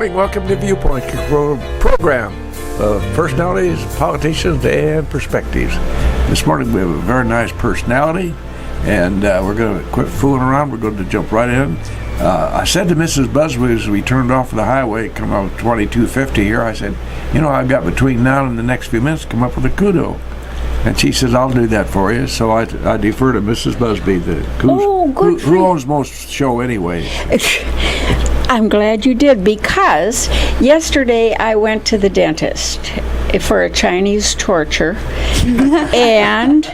morning. Welcome to Viewpoint, your program of personalities, politicians, and perspectives. This morning we have a very nice personality, and we're going to quit fooling around. We're going to jump right in. I said to Mrs. Busby as we turned off the highway, come out 2250 here, I said, you know, I've got between now and the next few minutes to come up with a kudo. And she says, I'll do that for you. So I defer to Mrs. Busby, who owns most show anyway. I'm glad you did, because yesterday I went to the dentist for a Chinese torture. And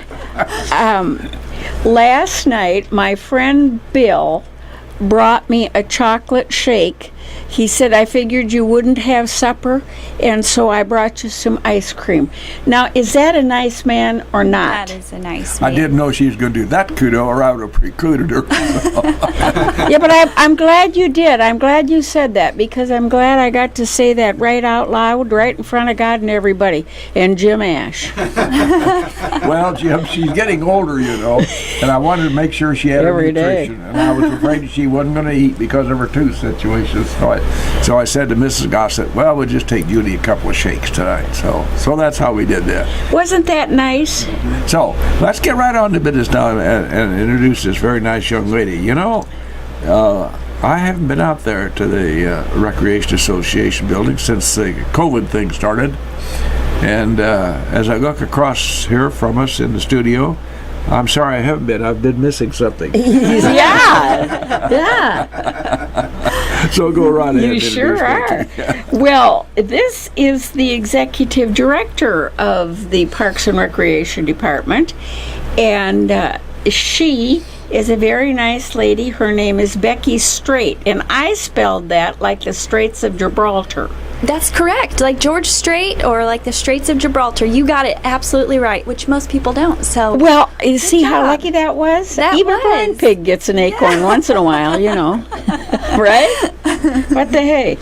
last night my friend Bill brought me a chocolate shake. He said, I figured you wouldn't have supper, and so I brought you some ice cream. Now, is that a nice man or not? That is a nice man. I didn't know she was going to do that kudo, or I would have precluded her. Yeah, but I'm glad you did. I'm glad you said that, because I'm glad I got to say that right out loud, right in front of God and everybody, and Jim Ash. Well, Jim, she's getting older, you know, and I wanted to make sure she had Every nutrition. day. And I was afraid she wasn't going to eat because of her tooth situation. So I said to Mrs. Gossett, well, we'll just take Judy a couple of shakes tonight. So that's how we did that. Wasn't that nice? So let's get right on to business now and introduce this very nice young lady. You know, I haven't been out there to the Recreation Association building since the COVID thing started. And as I look across here from us in the studio, I'm sorry I haven't been. I've been missing something. Yeah. So go right ahead. You sure are. Well, this is the executive director of the Parks and Recreation Department, and she is a very nice lady. Her name is Becky Strait, and I spelled that like the Straits of Gibraltar. That's correct. Like George Strait or like the Straits of Gibraltar. You got it absolutely right, which most people don't. So well, you see how job. lucky that was? That Even was. Blind Pig gets an acorn once in a while, you know. Right? What the hey?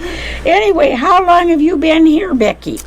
Anyway, how long have you been here, Becky?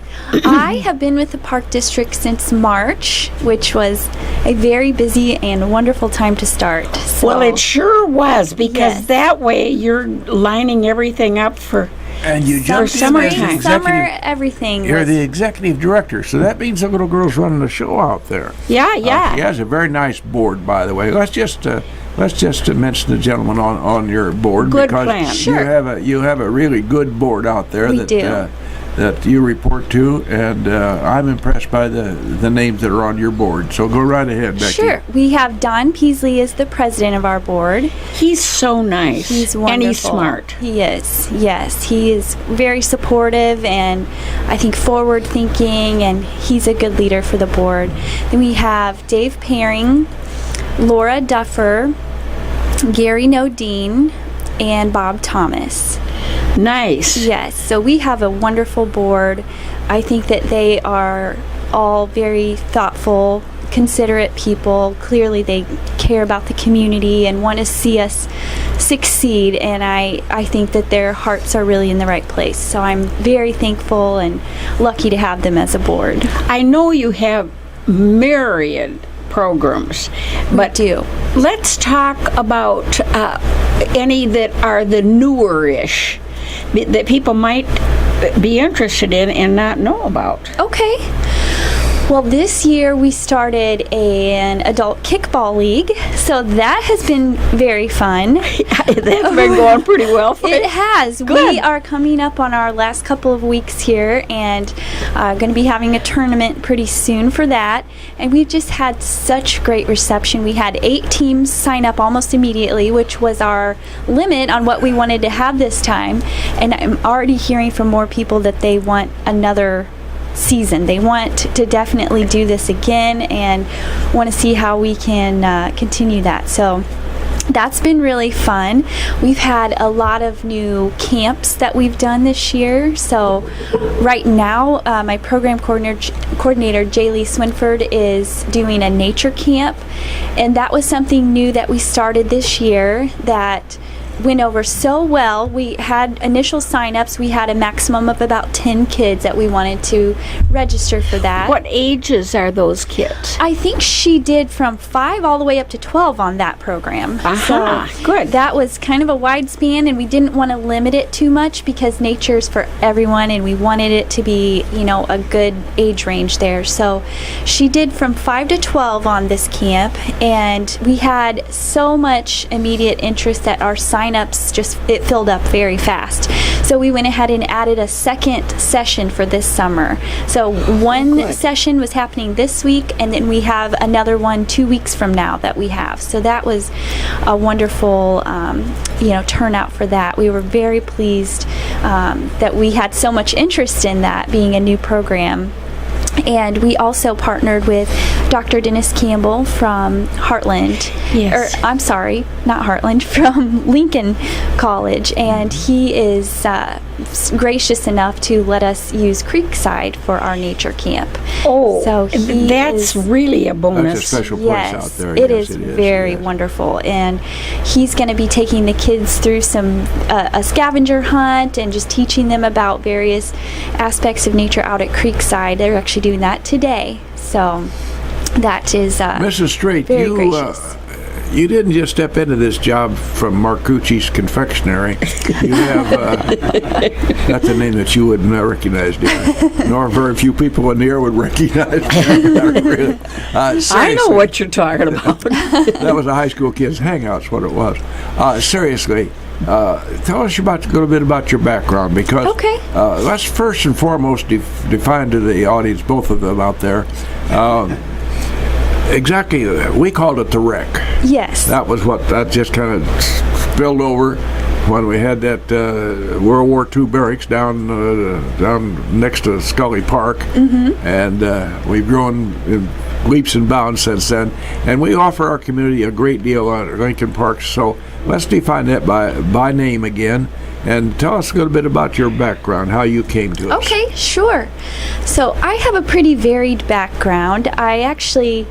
I have been with the Park District since March, which was a very busy and wonderful time to start. So, Well, it sure was, because Yes. that way you're lining everything up for... And you jumped in summertime. as the summer, executive. everything. You're was- the executive director, so that means the little girl's running the show out there. Yeah. She has a very nice board, by the way. Let's just mention the gentleman on your board, Good because plan. Sure. you have a really good board out there We do. That you report to, and I'm impressed by the names that are on your board. So go right ahead, Becky. Sure. We have Don Peasley as the president of our board. He's so nice. He's wonderful. And he's smart. He is, yes. He is very supportive and I think forward thinking, and he's a good leader for the board. Then we have Dave Paring, Laura Duffer, Gary Nodine, and Bob Thomas. Nice. Yes, so we have a wonderful board. I think that they are all very thoughtful, considerate people. Clearly they care about the community and want to see us succeed, and I think that their hearts are really in the right place. So I'm very thankful and lucky to have them as a board. I know you have myriad programs, but do. Let's talk about any that are the newer-ish that people might be interested in and not know about. Okay. Well, this year we started an adult kickball league, so that has been very fun. That's been going pretty well for It you. has. Good. We are coming up on our last couple of weeks here, and going to be having a tournament pretty soon for that. And we've just had such great reception. We had 8 teams sign up almost immediately, which was our limit on what we wanted to have this time. And I'm already hearing from more people that they want another season. They want to definitely do this again and want to see how we can continue that. So that's been really fun. We've had a lot of new camps that we've done this year. So right now, my program coordinator, Jay Lee Swinford, is doing a nature camp. And that was something new that we started this year that went over so well. We had initial sign-ups. We had a maximum of about 10 kids that we wanted to register for that. What ages are those kids? I think she did from 5 all the way up to 12 on that program. Aha, So good. that was kind of a wide span, and we didn't want to limit it too much because nature's for everyone, and we wanted it to be, a good age range there. So she did from 5 to 12 on this camp, and we had so much immediate interest that our sign-ups it filled up very fast. So we went ahead and added a second session for this summer. So one session was happening this week, and then we have another one 2 weeks from now that we have. So that was a wonderful turnout for that. We were very pleased that we had so much interest in that being a new program. And we also partnered with Dr. Dennis Campbell from Heartland. Yes. I'm sorry, not Heartland, from Lincoln College. And he is gracious enough to let us use Creekside for our nature camp. Oh, so that's really a bonus. That's a special place Yes, out there. it Yes, is very wonderful. And he's going to be taking the kids through a scavenger hunt and just teaching them about various aspects of nature out at Creekside. They're actually doing that today. So that is Mrs. Strait, very gracious. You didn't just step into this job from Marcucci's Confectionery. You have, that's a name that you would not recognize, nor very few people in the air would recognize. Really. I know what you're talking about. That was a high school kids' hangouts, what it was. Seriously, tell us a little bit about your background, because let's first and foremost define to the audience, both of them out there, exactly, we called it the wreck. Yes. That just kind of spilled over when we had that World War II barracks down next to Scully Park. Mm-hmm. And we've grown in leaps and bounds since then. And we offer our community a great deal at Lincoln Park. So let's define that by name again. And tell us a little bit about your background, how you came to us. Okay, sure. So I have a pretty varied background. I actually,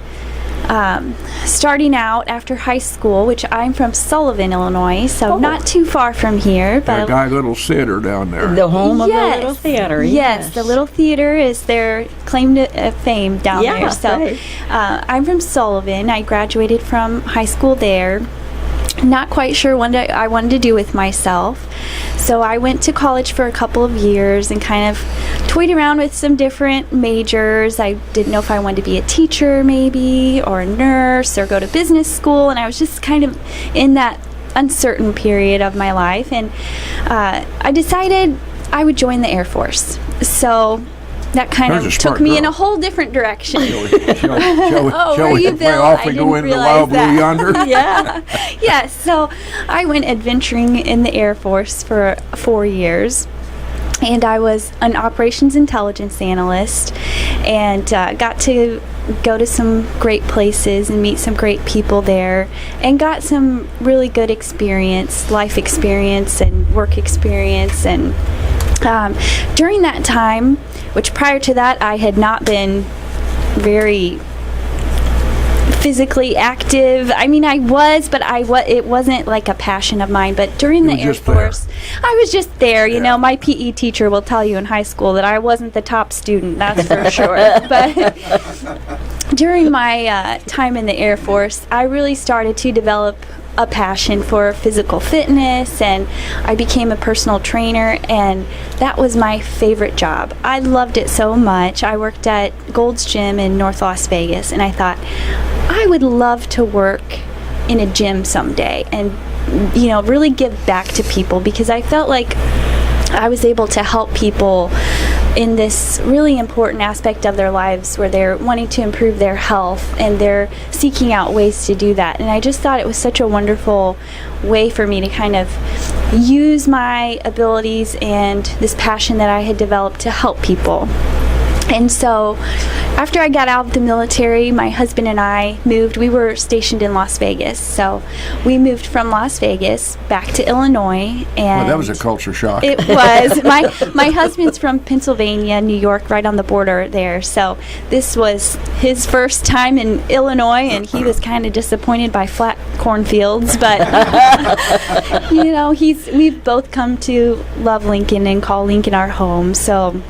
starting out after high school, which I'm from Sullivan, Illinois, so not too far from here. But That guy, Little Theater down there. The home of the Little Theater. Yes, the Little Theater is their claim to fame down there. So right. I'm from Sullivan. I graduated from high school there. Not quite sure what I wanted to do with myself. So I went to college for a couple of years and kind of toyed around with some different majors. I didn't know if I wanted to be a teacher maybe, or a nurse, or go to business school. And I was just kind of in that uncertain period of my life. And I decided I would join the Air Force. So that kind of took me in a whole different direction. Shall we play off and go into Wild Blue Yonder? Yeah, so I went adventuring in the Air Force for 4 years. And I was an operations intelligence analyst, and got to go to some great places and meet some great people there, and got some really good experience, life experience and work experience. And during that time, which prior to that I had not been very physically active. I mean, I was, but it wasn't like a passion of mine. But during the Air Force, I was just there. You know, my PE teacher will tell you in high school that I wasn't the top student, that's for sure. But during my time in the Air Force, I really started to develop a passion for physical fitness, and I became a personal trainer, and that was my favorite job. I loved it so much. I worked at Gold's Gym in North Las Vegas, and I thought I would love to work in a gym someday and, you know, really give back to people, because I felt like I was able to help people in this really important aspect of their lives where they're wanting to improve their health and they're seeking out ways to do that. And I just thought it was such a wonderful way for me to kind of use my abilities and this passion that I had developed to help people. And so after I got out of the military, my husband and I moved. We were stationed in Las Vegas. So we moved from Las Vegas back to Illinois. And Well, that was a culture shock. it was. My husband's from Pennsylvania, New York, right on the border there. So this was his first time in Illinois, and he was kind of disappointed by flat cornfields. But, we've both come to love Lincoln and call Lincoln our home. So,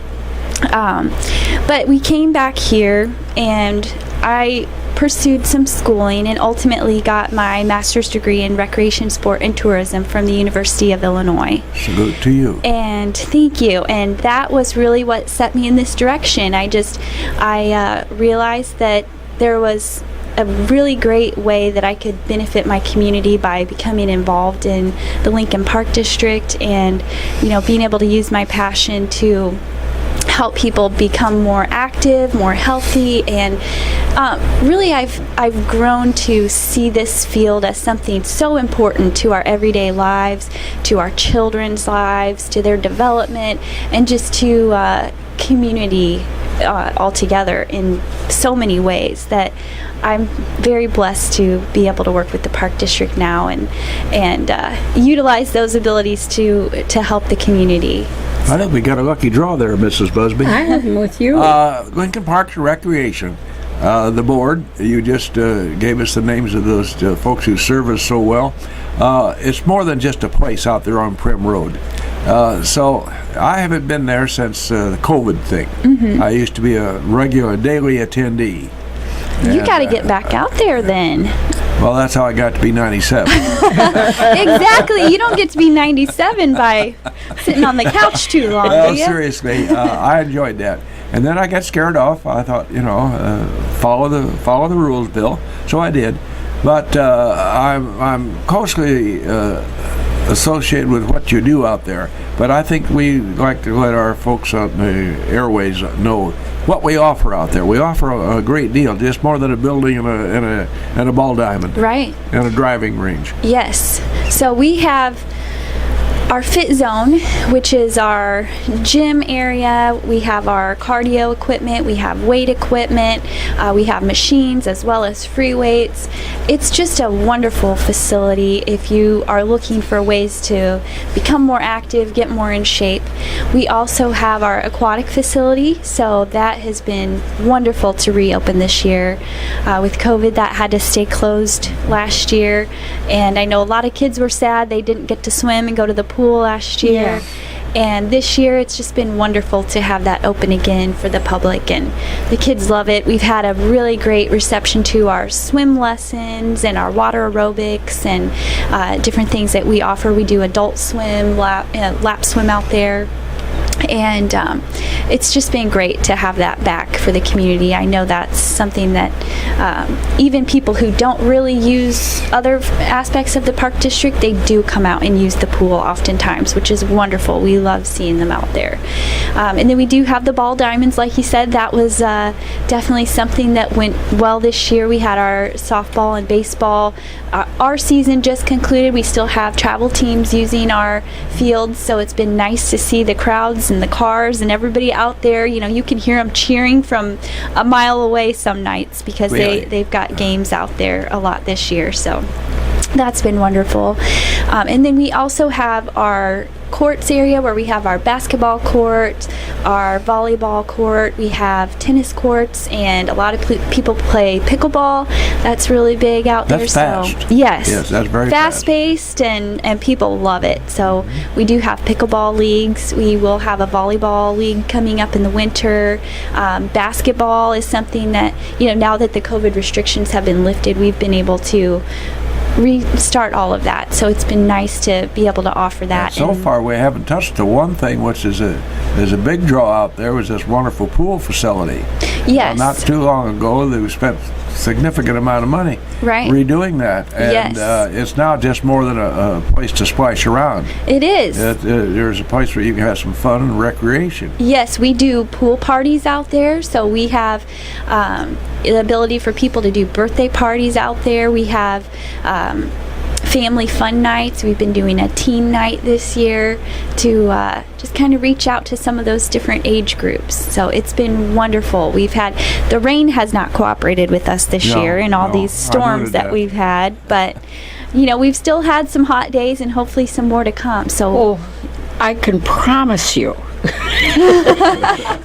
but we came back here, and I pursued some schooling and ultimately got my master's degree in recreation, sport, and tourism from the University of Illinois. Salute to you. And thank you. And that was really what set me in this direction. I realized that there was a really great way that I could benefit my community by becoming involved in the Lincoln Park District, and being able to use my passion to help people become more active, more healthy, and really I've grown to see this field as something so important to our everyday lives, to our children's lives, to their development, and just to community altogether in so many ways, that I'm very blessed to be able to work with the Park District now and utilize those abilities to help the community. I think we got a lucky draw there, Mrs. Busby. I'm with you. Lincoln Parks and Recreation, the board, you just gave us the names of those folks who serve us so well. It's more than just a place out there on Prim Road. So I haven't been there since the COVID thing. Mm-hmm. I used to be a regular daily attendee. You got to get back out there then. Well, that's how I got to be 97. Exactly. You don't get to be 97 by sitting on the couch too long, Well, do you? seriously, I enjoyed that. And then I got scared off. I thought, follow the rules, Bill. So I did. But I'm closely associated with what you do out there. But I think we like to let our folks on the airways know what we offer out there. We offer a great deal, just more than a building and a ball diamond. Right. And a driving range. Yes. So we have our Fit Zone, which is our gym area. We have our cardio equipment. We have weight equipment. We have machines as well as free weights. It's just a wonderful facility if you are looking for ways to become more active, get more in shape. We also have our aquatic facility, so that has been wonderful to reopen this year. With COVID, that had to stay closed last year, and I know a lot of kids were sad they didn't get to swim and go to the pool last year. Yeah. And this year it's just been wonderful to have that open again for the public, and the kids love it. We've had a really great reception to our swim lessons and our water aerobics and different things that we offer. We do adult swim, lap swim out there. And it's just been great to have that back for the community. I know that's something that even people who don't really use other aspects of the Park District, they do come out and use the pool oftentimes, which is wonderful. We love seeing them out there. And then we do have the ball diamonds, like you said. That was definitely something that went well this year. We had our softball and baseball. Our season just concluded. We still have travel teams using our fields, so it's been nice to see the crowds and the cars and everybody out there. You can hear them cheering from a mile away some nights because Really? they've got games out there a lot this year. So that's been wonderful. And then we also have our courts area where we have our basketball court, our volleyball court, we have tennis courts, and a lot of people play pickleball. That's really big out That's there. fast. So yes, That's very fast. fast-paced, and people love it. So we do have pickleball leagues. We will have a volleyball league coming up in the winter. Basketball is something that, now that the COVID restrictions have been lifted, we've been able to restart all of that. So it's been nice to be able to offer that. So far, we haven't touched the one thing, which is there's a big draw out there, was this wonderful pool facility. Yes. Not too long ago, they spent a significant amount of money redoing that. And it's now just more than a place to splash around. It is. There's a place where you can have some fun and recreation. Yes, we do pool parties out there. So we have the ability for people to do birthday parties out there. We have family fun nights. We've been doing a teen night this year to just kind of reach out to some of those different age groups. So it's been wonderful. The rain has not cooperated with us this year in all these storms that we've had, but we've still had some hot days and hopefully some more to come. So I can promise you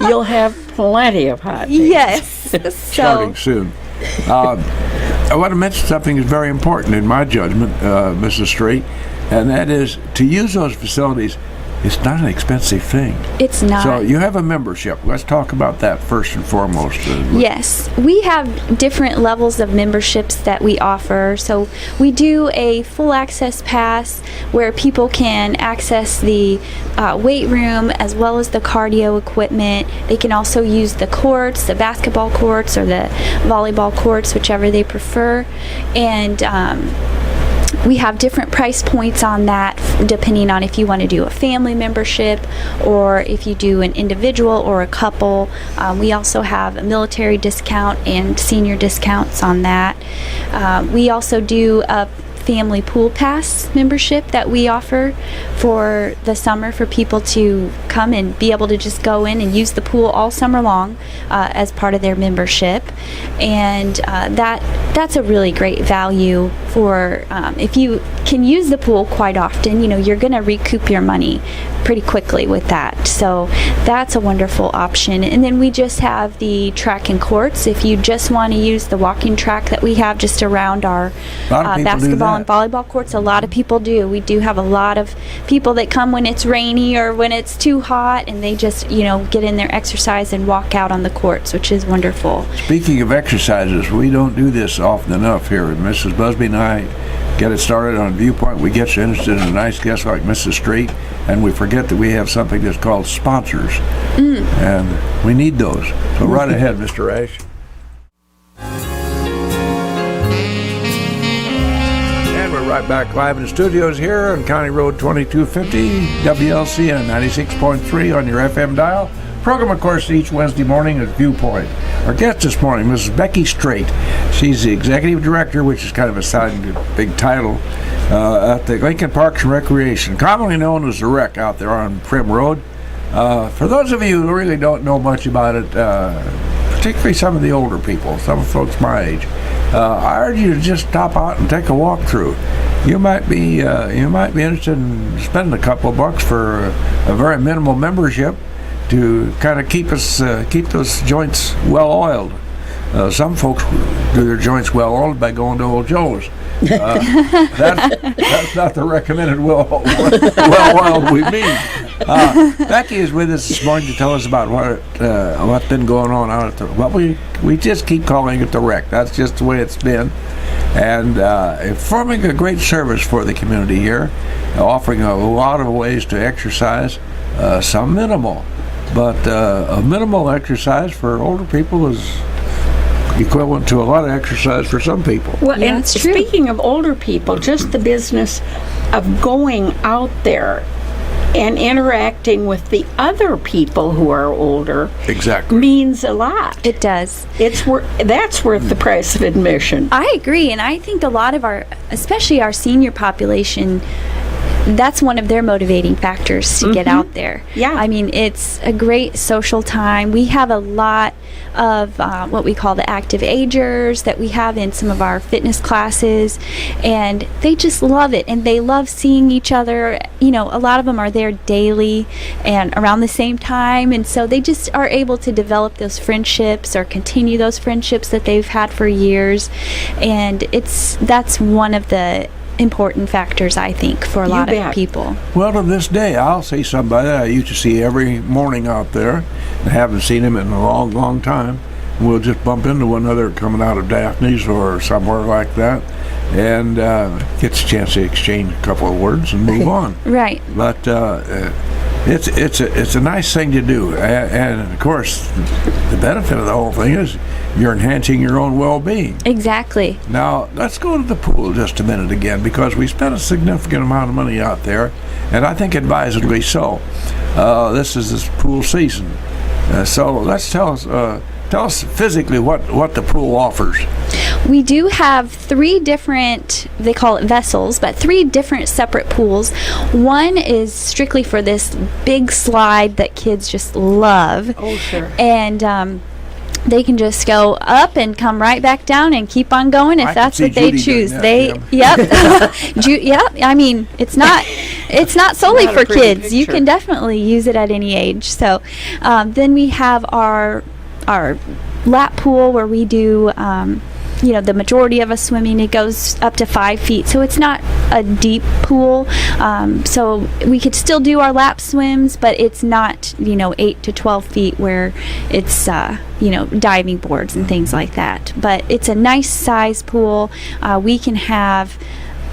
you'll have plenty of hot days. Yes. Starting soon. I want to mention something that's very important in my judgment, Mrs. Strait, and that is to use those facilities. It's not an expensive thing. It's not. So you have a membership. Let's talk about that first and foremost. Yes. We have different levels of memberships that we offer. So we do a full access pass where people can access the weight room as well as the cardio equipment. They can also use the courts, the basketball courts or the volleyball courts, whichever they prefer. And we have different price points on that depending on if you want to do a family membership or if you do an individual or a couple. We also have a military discount and senior discounts on that. We also do a family pool pass membership that we offer for the summer for people to come and be able to just go in and use the pool all summer long as part of their membership. And that's a really great value for if you can use the pool quite often, you're going to recoup your money pretty quickly with that. So that's a wonderful option. And then we just have the track and courts. If you just want to use the walking track that we have just around our basketball and volleyball courts, a lot of people do. We do have a lot of people that come when it's rainy or when it's too hot, and they just, get in their exercise and walk out on the courts, which is wonderful. Speaking of exercises, we don't do this often enough here. Mrs. Busby and I get it started on Viewpoint. We get you interested in a nice guest like Mrs. Strait, and we forget that we have something that's called sponsors. And we need those. So right ahead, Mr. Ash. And we're right back live in the studios here on County Road 2250, WLCN 96.3 on your FM dial. Program, of course, each Wednesday morning is Viewpoint. Our guest this morning, Mrs. Becky Strait. She's the Executive Director, which is kind of a big title, at the Lincoln Parks and Recreation, commonly known as the Rec out there on Prim Road. For those of you who really don't know much about it, particularly some of the older people, some folks my age, I urge you to just stop out and take a walk through. You might be interested in spending a couple of bucks for a very minimal membership to kind of keep those joints well oiled. Some folks do their joints well oiled by going to Old Joe's. That's not the recommended well oiled we mean. Becky is with us this morning to tell us about what's been going on out at the. Well, we just keep calling it the Rec. That's just the way it's been, and forming a great service for the community here, offering a lot of ways to exercise, some minimal. But a minimal exercise for older people is equivalent to a lot of exercise for some people. Well, and speaking of older people, just the business of going out there and interacting with the other people who are older means a lot. It does. That's worth the price of admission. I agree, and I think a lot of especially our senior population, that's one of their motivating factors to get out there. Yeah. I mean, it's a great social time. We have a lot of what we call the active agers that we have in some of our fitness classes, and they just love it, and they love seeing each other. A lot of them are there daily and around the same time, and so they just are able to develop those friendships or continue those friendships that they've had for years, and that's one of the important factors, I think, for a lot of people. Well, to this day, I'll see somebody that I used to see every morning out there, and haven't seen him in a long, long time. We'll just bump into one another coming out of Daphne's or somewhere like that, and gets a chance to exchange a couple of words and move on. Right. But it's a nice thing to do, and of course, the benefit of the whole thing is you're enhancing your own well-being. Exactly. Now, let's go to the pool just a minute again, because we spent a significant amount of money out there, and I think advisedly so. This is this pool season. So let's tell us, tell us physically what the pool offers. We do have 3 different, they call it vessels, but 3 different separate pools. One is strictly for this big slide that kids just love. Oh, sure. And they can just go up and come right back down and keep on going if that's what they Judy choose. doing that, Yep. I mean, it's not solely Not a for pretty kids. You picture. can definitely use it at any age. So then we have our lap pool where we do the majority of us swimming. It goes up to 5 feet, so it's not a deep pool, so we could still do our lap swims, but it's not 8 to 12 feet where it's diving boards and things like that. But it's a nice size pool. We can have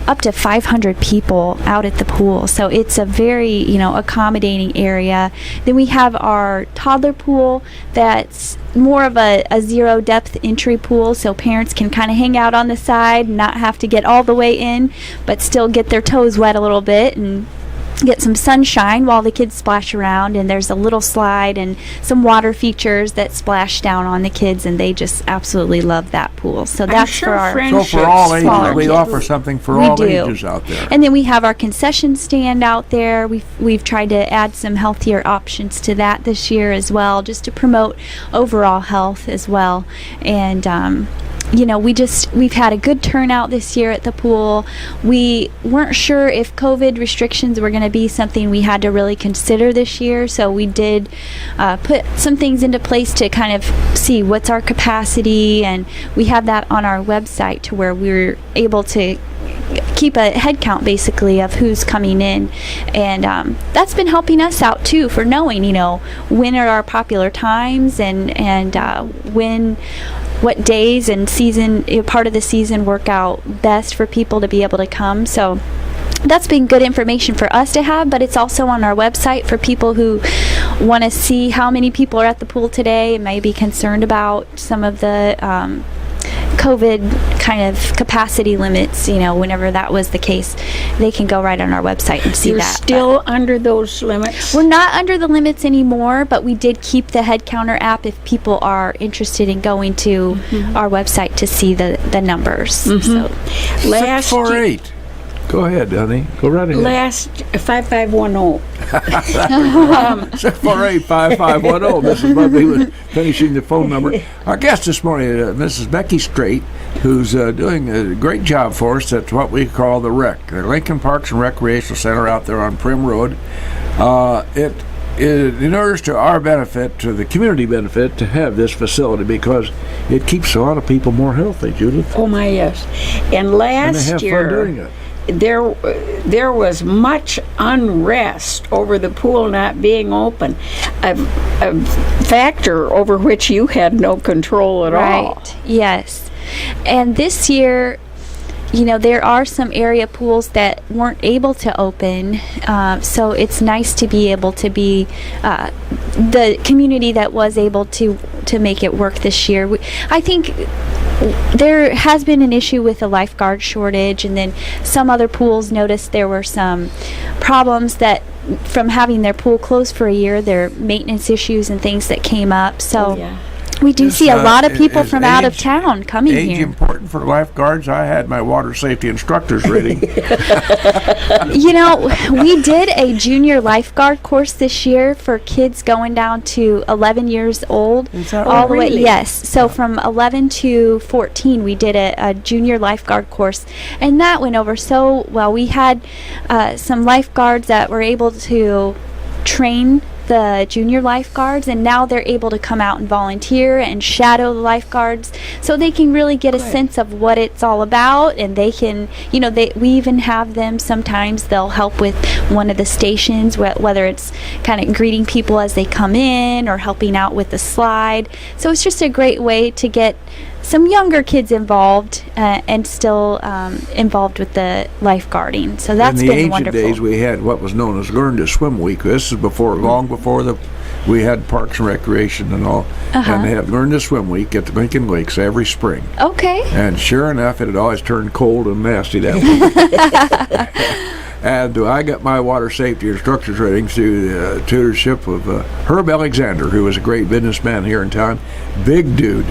up to 500 people out at the pool, so it's a very accommodating area. Then we have our toddler pool that's more of a zero depth entry pool, so parents can kind of hang out on the side and not have to get all the way in, but still get their toes wet a little bit and get some sunshine while the kids splash around. And there's a little slide and some water features that splash down on the kids, and they just absolutely love that pool. So that's sure for our friends- So for all Smaller ages, we kids. offer something for We all do. ages out there. And then we have our concession stand out there. We've tried to add some healthier options to that this year as well, just to promote overall health as well. And we've had a good turnout this year at the pool. We weren't sure if COVID restrictions were going to be something we had to really consider this year, so we did put some things into place to kind of see what's our capacity, and we have that on our website to where we're able to keep a head count basically of who's coming in, and that's been helping us out too for knowing when are our popular times and what days and season part of the season work out best for people to be able to come. So that's been good information for us to have, but it's also on our website for people who want to see how many people are at the pool today and may be concerned about some of the COVID kind of capacity limits, whenever that was the case, they can go right on our website and see You're that. still under those limits? We're not under the limits anymore, but we did keep the Head Counter app if people are interested in going to our website to see the numbers. So. Last 648. Go ahead, honey. Go right ahead. Last 5510. 648-5510. Mrs. Busby was finishing the phone number. Our guest this morning, Mrs. Becky Strait, who's doing a great job for us at what we call the REC, the Lincoln Parks and Recreational Center out there on Prim Road. It inures to our benefit, to the community benefit, to have this facility because it keeps a lot of people more healthy, Judith. Oh my, yes. And And they last have year, fun doing it. there was much unrest over the pool not being open, a factor over which you had no control at all. Right, yes. And this year, there are some area pools that weren't able to open, so it's nice to be able to be the community that was able to make it work this year. I think there has been an issue with the lifeguard shortage, and then some other pools noticed there were some problems that from having their pool closed for a year, their maintenance issues and things that came up. So Yeah. we do Is, see a lot of people is from out of age- town coming Age here. important for lifeguards? I had my water safety instructor's rating. We did a junior lifeguard course this year for kids going down to 11 years old. Is that all right? the way? Really? Yes. So from 11 to 14, we did a junior lifeguard course, and that went over so well. We had some lifeguards that were able to train the junior lifeguards, and now they're able to come out and volunteer and shadow the lifeguards, so they can really get a sense of what it's all about. And they can, we even have them sometimes they'll help with one of the stations, whether it's kind of greeting people as they come in or helping out with the slide. So it's just a great way to get some younger kids involved and still involved with the lifeguarding. So that's In the been ancient wonderful. days, we had what was known as Learn to Swim Week. This is long before we had Parks and Recreation and all. And they had Learn to Swim Week at the Lincoln Lakes every spring. Okay. And sure enough, it had always turned cold and nasty that And I got my water safety instructor training through the tutorship of Herb Alexander, who was a great businessman here in town. Big dude.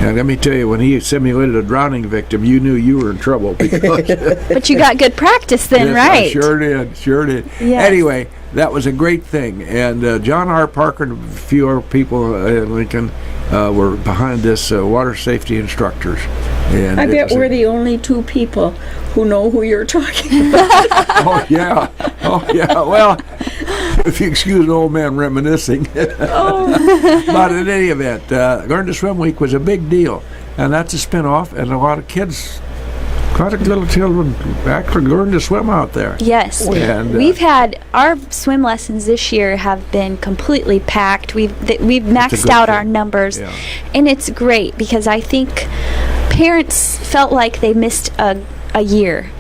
And let me tell you, when he simulated a drowning victim, you knew you were in trouble. Because But you got good practice then, yes, right? I sure did. Yes. Anyway, that was a great thing. And John R. Parker and a few other people in Lincoln were behind this water safety instructors. And I it bet was we're the only two people who know who you're talking about. Oh yeah. Well, if you excuse an old man reminiscing. But in any event, Learn to Swim Week was a big deal, and that's a spin-off, and a lot of kids, quite a little children, actually learn to swim out there. Yes. And, we've had our swim lessons this year have been completely packed. We've maxed good out thing. our numbers, Yeah. and it's great because I think parents felt like they missed a year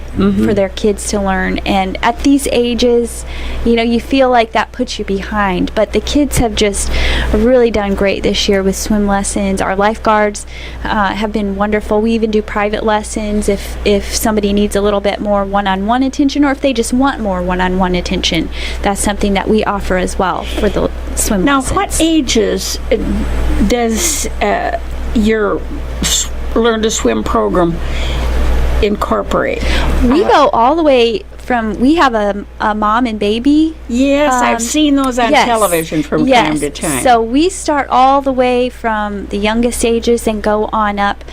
for their kids to learn, and at these ages, you feel like that puts you behind, but the kids have just really done great this year with swim lessons. Our lifeguards have been wonderful. We even do private lessons if somebody needs a little bit more one-on-one attention, or if they just want more one-on-one attention. That's something that we offer as well for the swim Now, lessons. what ages does your Learn to Swim program incorporate? We go all the way from, we have a mom and baby. Yes, I've seen those on Yes. television from Yes. time to time. So we start all the way from the youngest ages and go on up.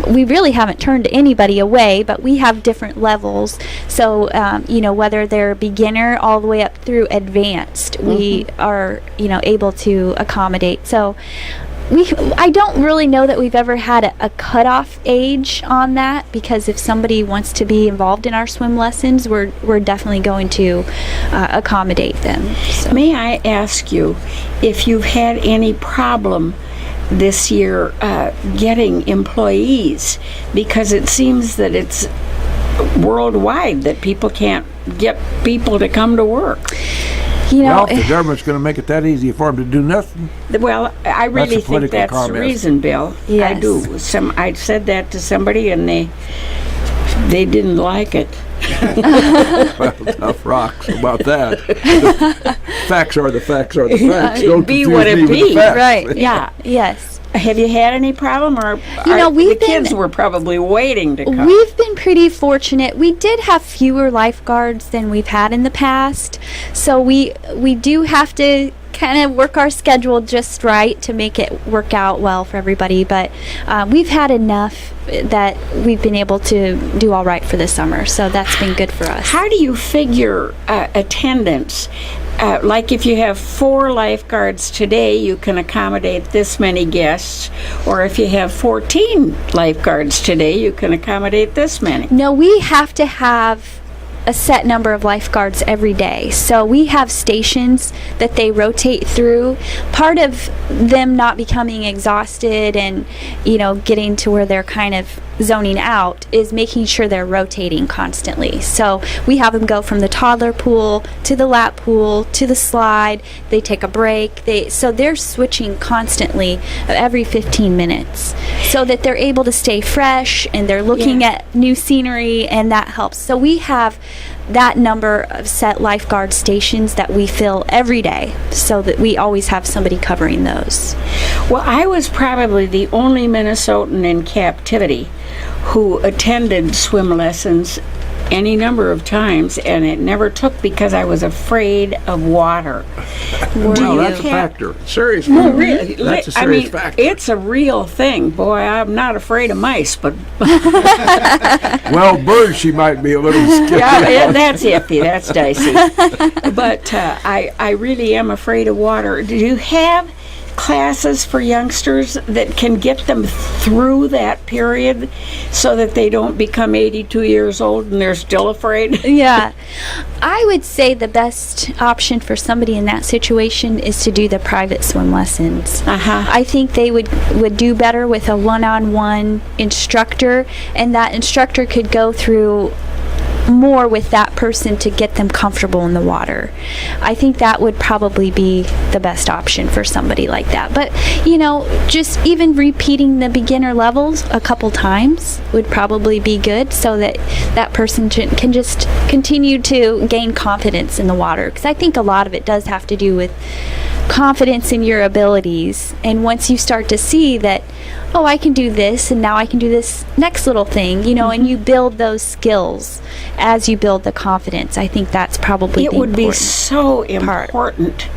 We really haven't turned anybody away, but we have different levels. So, whether they're beginner all the way up through advanced, we are, able to accommodate. So, I don't really know that we've ever had a cutoff age on that, because if somebody wants to be involved in our swim lessons, we're definitely going to accommodate them. So. May I ask you if you've had any problem this year getting employees, because it seems that it's worldwide that people can't get people to come to work. Well, if the government's going to make it that easy for them to do nothing. Well, I really think political that's comment. the reason, Bill. Yes. I do. I said that to somebody, and they didn't like it. Well, tough rocks about that. The facts are the facts are the facts. Don't Be confuse what it me with the be. facts. Right. Yeah. Yes. Have you had any problem, or we've the kids been- were probably waiting to come? We've been pretty fortunate. We did have fewer lifeguards than we've had in the past, so we do have to kind of work our schedule just right to make it work out well for everybody. But we've had enough that we've been able to do all right for the summer, so that's been good for us. How do you figure attendance? Like if you have 4 lifeguards today, you can accommodate this many guests. Or if you have 14 lifeguards today, you can accommodate this many. No, we have to have a set number of lifeguards every day. So we have stations that they rotate through. Part of them not becoming exhausted and, getting to where they're kind of zoning out is making sure they're rotating constantly. So we have them go from the toddler pool to the lap pool to the slide. They take a break. So they're switching constantly every 15 minutes so that they're able to stay fresh and they're looking at new scenery, and that helps. So we have that number of set lifeguard stations that we fill every day so that we always have somebody covering those. Well, I was probably the only Minnesotan in captivity who attended swim lessons any number of times, and it never took because I was afraid of water. Well, that's a factor. Serious factor. No, really. That's a I serious mean, factor. it's a real thing. Boy, I'm not afraid of mice, but Well, birds she might be a little scared. yeah, that's iffy. That's dicey. But I really am afraid of water. Do you have classes for youngsters that can get them through that period so that they don't become 82 years old and they're still afraid? Yeah. I would say the best option for somebody in that situation is to do the private swim lessons. Uh-huh. I think they would do better with a one-on-one instructor, and that instructor could go through more with that person to get them comfortable in the water. I think that would probably be the best option for somebody like that. But, just even repeating the beginner levels a couple times would probably be good, so that that person can just continue to gain confidence in the water. Because I think a lot of it does have to do with confidence in your abilities. And once you start to see that, oh, I can do this, and now I can do this next little thing, and you build those skills as you build the confidence. I think that's probably it would be so important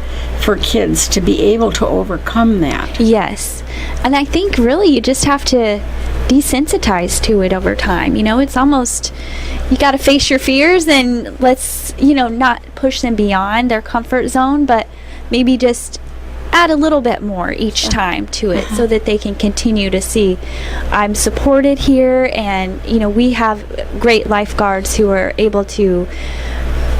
for kids to be able to overcome that. Yes. And I think really you just have to desensitize to it over time. It's almost, you got to face your fears, and let's, not push them beyond their comfort zone, but maybe just add a little bit more each time to it, so that they can continue to see, I'm supported here, and we have great lifeguards who are able to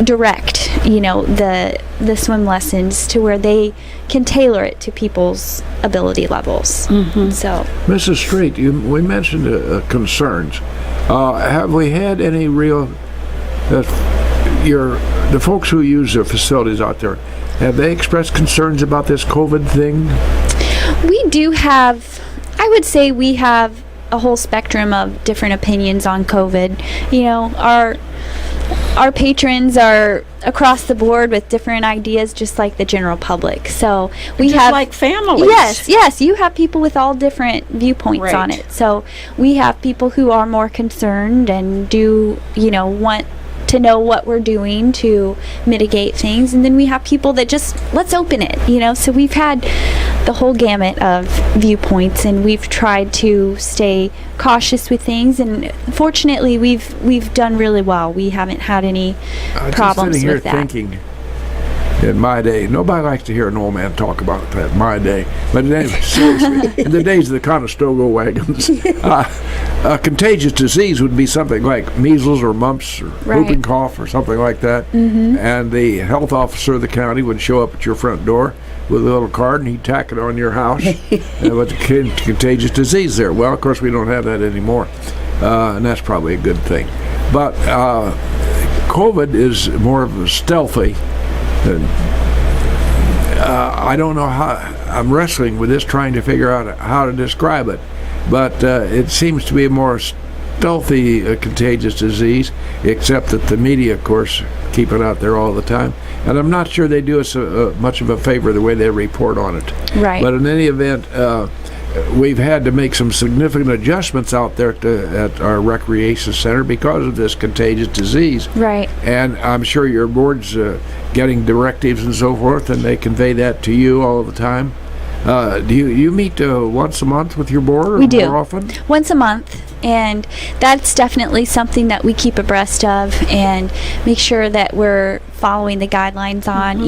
direct the swim lessons to where they can tailor it to people's ability levels. So Mrs. Strait, we mentioned concerns. Have we had any real the folks who use the facilities out there, have they expressed concerns about this COVID thing? We do have, I would say we have a whole spectrum of different opinions on COVID. Our patrons are across the board with different ideas, just like the general public. So we just have, like families. Yes, you have people with all different viewpoints on it. So we have people who are more concerned and do, want to know what we're doing to mitigate things, and then we have people that just, let's open it, so we've had the whole gamut of viewpoints, and we've tried to stay cautious with things, and fortunately we've done really well. We haven't had any problems sitting here with that. Thinking, in my day, nobody likes to hear an old man talk about that, my day. But anyway, seriously, in the days of the Conestoga wagons, a contagious disease would be something like measles or mumps or whooping cough or something like that. And the health officer of the county would show up at your front door with a little card, and he'd tack it on your house with the contagious disease there. Well, of course, we don't have that anymore, and that's probably a good thing. But COVID is more of a stealthy. I don't know how, I'm wrestling with this, trying to figure out how to describe it, but it seems to be a more stealthy contagious disease, except that the media, of course, keep it out there all the time, and I'm not sure they do us much of a favor the way they report on it. Right. But in any event, we've had to make some significant adjustments out there at our recreation center because of this contagious disease. Right. And I'm sure your board's getting directives and so forth, and they convey that to you all the time. Do you meet once a month with your board, or we do. More often? Once a month, and that's definitely something that we keep abreast of and make sure that we're following the guidelines on.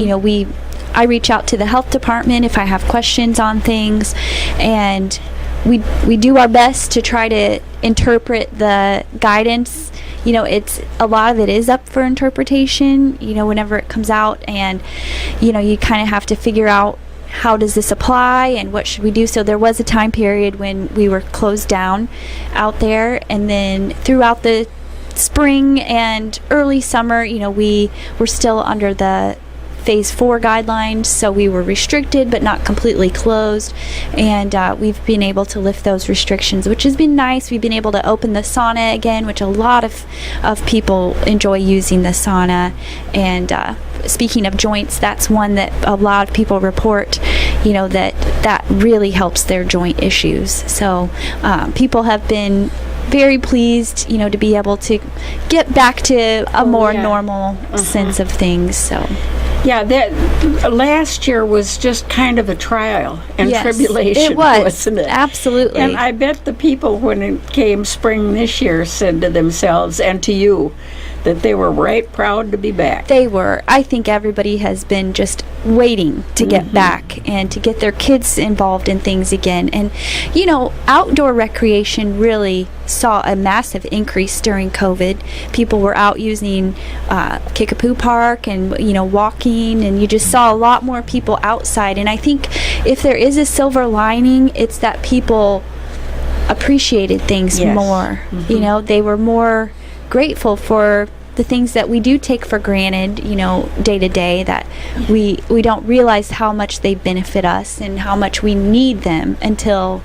I reach out to the health department if I have questions on things, and we do our best to try to interpret the guidance. It's a lot of it is up for interpretation, whenever it comes out, and you kind of have to figure out, how does this apply and what should we do? So there was a time period when we were closed down out there, and then throughout the spring and early summer, we were still under the Phase 4 guidelines, so we were restricted but not completely closed, and we've been able to lift those restrictions, which has been nice. We've been able to open the sauna again, which a lot of people enjoy using the sauna, and speaking of joints, that's one that a lot of people report, that really helps their joint issues. So people have been very pleased, to be able to get back to a more normal sense of things. So yeah, that last year was just kind of a trial and tribulation. It was, wasn't it? Absolutely. And I bet the people, when it came spring this year, said to themselves and to you that they were right proud to be back. They were. I think everybody has been just waiting to get back and to get their kids involved in things again. And, outdoor recreation really saw a massive increase during COVID. People were out using Kickapoo Park and, walking, and you just saw a lot more people outside. And I think if there is a silver lining, it's that people appreciated things more. They were more grateful for the things that we do take for granted, day to day, that we don't realize how much they benefit us and how much we need them until,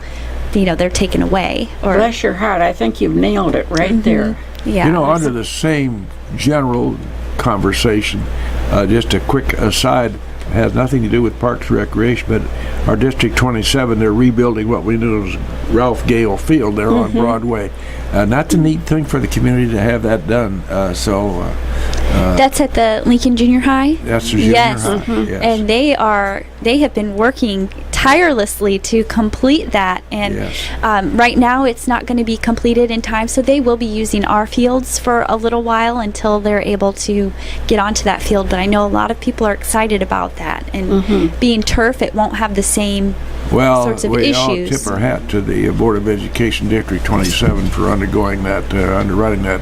they're taken away. Or bless your heart, I think you've nailed it right there. Yeah. Under the same general conversation, just a quick aside, has nothing to do with Parks and Recreation, but our District 27, they're rebuilding what we knew as Ralph Gale Field there on Broadway. That's a neat thing for the community to have that done. That's at the Lincoln Junior High? That's the junior high, yes. And they have been working tirelessly to complete that, and right now it's not going to be completed in time, so they will be using our fields for a little while until they're able to get onto that field. But I know a lot of people are excited about that, and being turf, it won't have the same sorts of issues. Well, we all tip our hat to the Board of Education District 27 for undergoing that, underwriting that.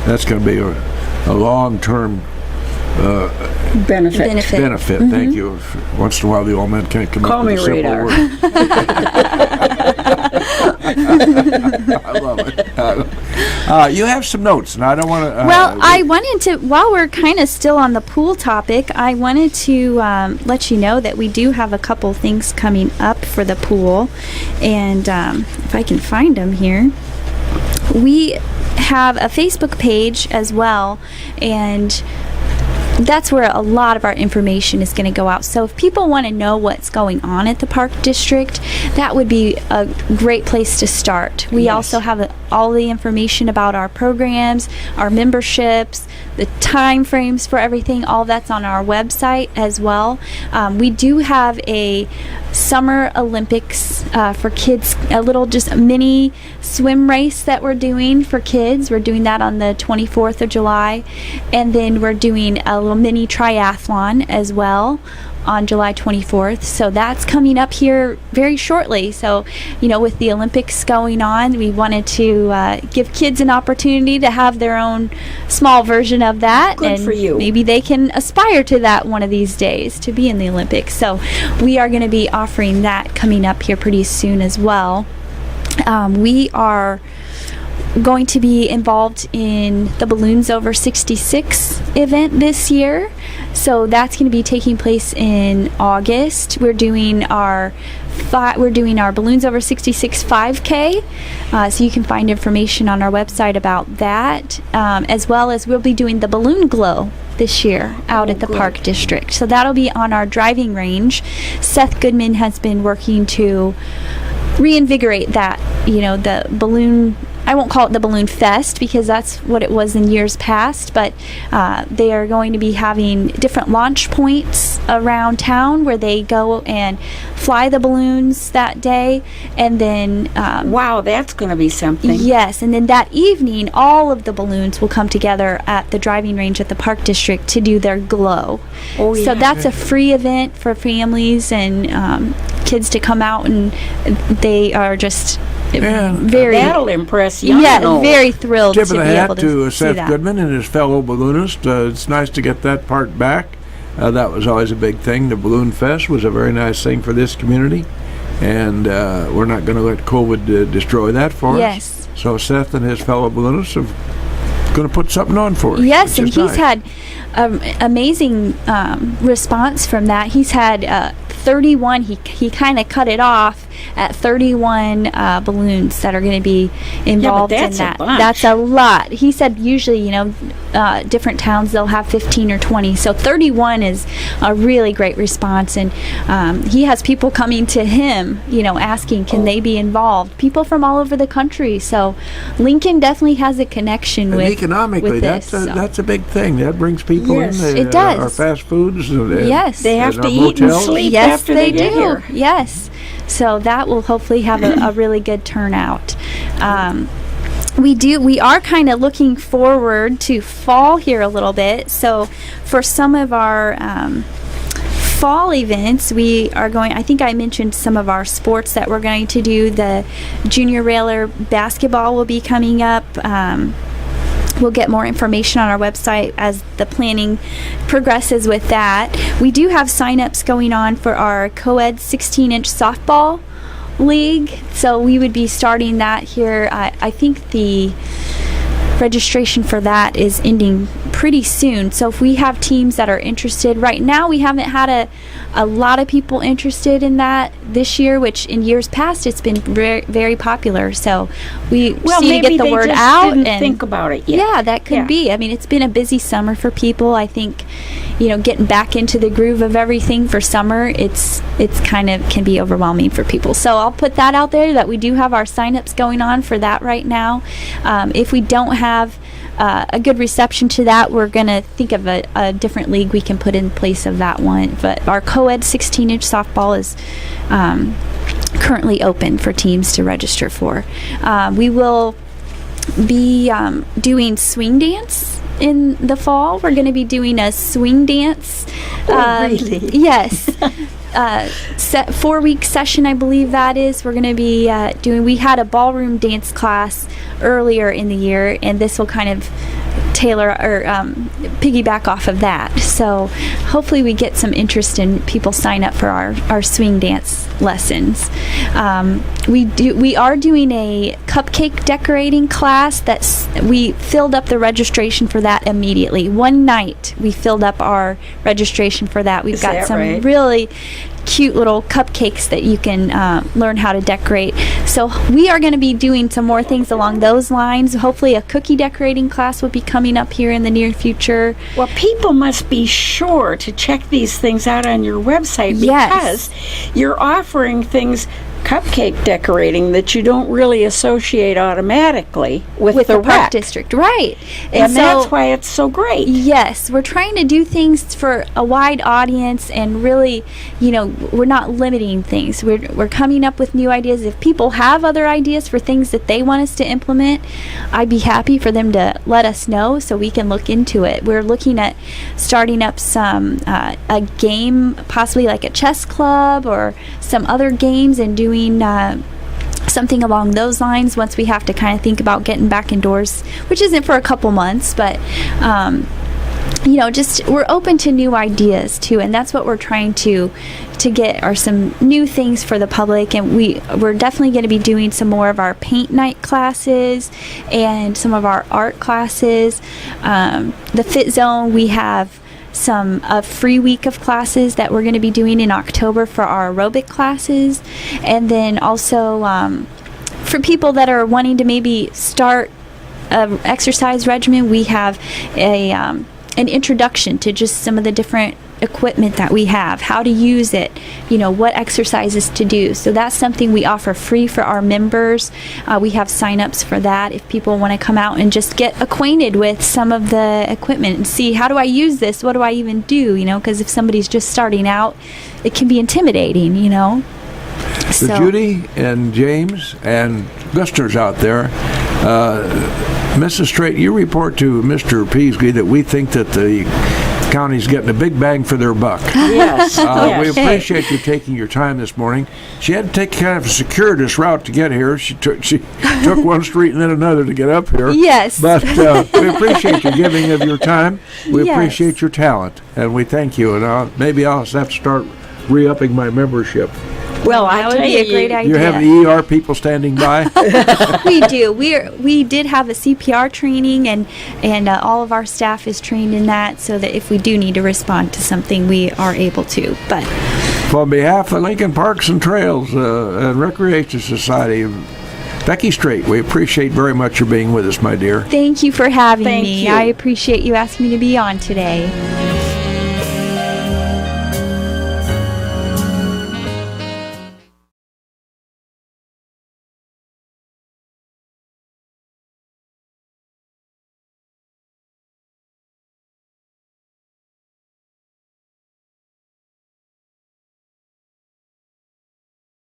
That's going to be a long-term benefit. Thank you. Once in a while, the old men can't come Call up with me a simple radar. word. I love it. You have some notes, and I don't want to. Well, I wanted to, while we're kind of still on the pool topic, I wanted to let you know that we do have a couple things coming up for the pool, and if I can find them here. We have a Facebook page as well, and that's where a lot of our information is going to go out. So if people want to know what's going on at the Park District, that would be a great place to start. We also have all the information about our programs, our memberships, the time frames for everything. All that's on our website as well. We do have a Summer Olympics for kids, just a mini swim race that we're doing for kids. We're doing that on the 24th of July, and then we're doing a little mini triathlon as well on July 24th. So that's coming up here very shortly. So, with the Olympics going on, we wanted to give kids an opportunity to have their own small version of that. Good and for you. Maybe they can aspire to that one of these days, to be in the Olympics. So we are going to be offering that coming up here pretty soon as well. We are going to be involved in the Balloons Over 66 event this year. So that's going to be taking place in August. We're doing our Balloons Over 66 5K. So you can find information on our website about that, as well as we'll be doing the Balloon Glow this year out at the Park District. So that'll be on our driving range. Seth Goodman has been working to reinvigorate that, the balloon. I won't call it the Balloon Fest because that's what it was in years past, but they are going to be having different launch points around town where they go and fly the balloons that day, and then wow, that's going to be something. Yes, and then that evening all of the balloons will come together at the driving range at the Park District to do their glow. Oh, yeah. So that's a free event for families and kids to come out, and they are just very, that'll impress young and old. Very thrilled Tip to of be the able hat to to see Seth that. Goodman and his fellow balloonist. It's nice to get that part back. That was always a big thing. The Balloon Fest was a very nice thing for this community, and we're not going to let COVID destroy that for us. So Seth and his fellow balloonists are going to put something on for us. Yes, and nice. he's had amazing response from that. He's had 31. He kind of cut it off at 31 balloons that are going to be involved in that. That's a lot. He said usually, different towns they'll have 15 or 20. So 31 is a really great response, and he has people coming to him, asking can they be involved. People from all over the country. So Lincoln definitely has a connection and with economically, with this, that's a big thing. That brings people in. It does. Our fast foods. Yes, they have to eat and sleep. Yes, after they get do. Here. Yes. So that will hopefully have a really good turnout. We are kind of looking forward to fall here a little bit. So for some of our fall events, we are going, I think I mentioned some of our sports that we're going to do. The junior railer basketball will be coming up. We'll get more information on our website as the planning progresses with that. We do have sign-ups going on for our co-ed 16-inch softball league. So we would be starting that here. I think registration for that is ending pretty soon. So if we have teams that are interested, right now we haven't had a lot of people interested in that this year, which in years past it's been very, very popular. So we need to get the word out and think about it yet. Yeah, that could be. I mean, it's been a busy summer for people. I think, getting back into the groove of everything for summer, it's kind of can be overwhelming for people. So I'll put that out there that we do have our signups going on for that right now. If we don't have a good reception to that, we're going to think of a different league we can put in place of that one. But our co-ed 16-inch softball is currently open for teams to register for. We will be doing swing dance in the fall. We're going to be doing a swing dance. Really? Yes. 4-week session, I believe that is. We're going to be we had a ballroom dance class earlier in the year, and this will kind of tailor or piggyback off of that. So hopefully we get some interest and people sign up for our swing dance lessons. We are doing a cupcake decorating class. We filled up the registration for that immediately. One night we filled up our registration for that. We've got some really cute little cupcakes that you can learn how to decorate. So we are going to be doing some more things along those lines. Hopefully a cookie decorating class will be coming up here in the near future. Well, people must be sure to check these things out on your website because you're offering things, cupcake decorating, that you don't really associate automatically with the park rec district, right? And so that's why it's so great. Yes, we're trying to do things for a wide audience, and really, we're not limiting things. We're coming up with new ideas. If people have other ideas for things that they want us to implement, I'd be happy for them to let us know so we can look into it. We're looking at starting up some a game, possibly like a chess club or some other games, and doing something along those lines once we have to kind of think about getting back indoors, which isn't for a couple months, but just we're open to new ideas too, and that's what we're trying to get are some new things for the public. And we're definitely going to be doing some more of our paint night classes and some of our art classes. The Fit Zone, we have a free week of classes that we're going to be doing in October for our aerobic classes. And then also for people that are wanting to maybe start an exercise regimen, we have an introduction to just some of the different equipment that we have, how to use it, what exercises to do. So that's something we offer free for our members. We have sign-ups for that if people want to come out and just get acquainted with some of the equipment and see, how do I use this? What do I even do? Because if somebody's just starting out, it can be intimidating, So Judy and James and listeners out there, Mrs. Strait, you report to Mr. Peaslee that we think that the county's getting a big bang for their buck. Yes. We appreciate you taking your time this morning. She had to take kind of a circuitous route to get here. She took one street and then another to get up here. Yes. But we appreciate your giving of your time. We appreciate your talent, and we thank you. And maybe I'll have to start re-upping my membership. Well, that would be a great idea. You have the ER people standing by? We do. We did have a CPR training, and all of our staff is trained in that, so that if we do need to respond to something, we are able to. But on behalf of Lincoln Parks and Trails and Recreation Society, Becky Strait, we appreciate very much your being with us, my dear. Thank you for having me. You. I appreciate you asking me to be on today.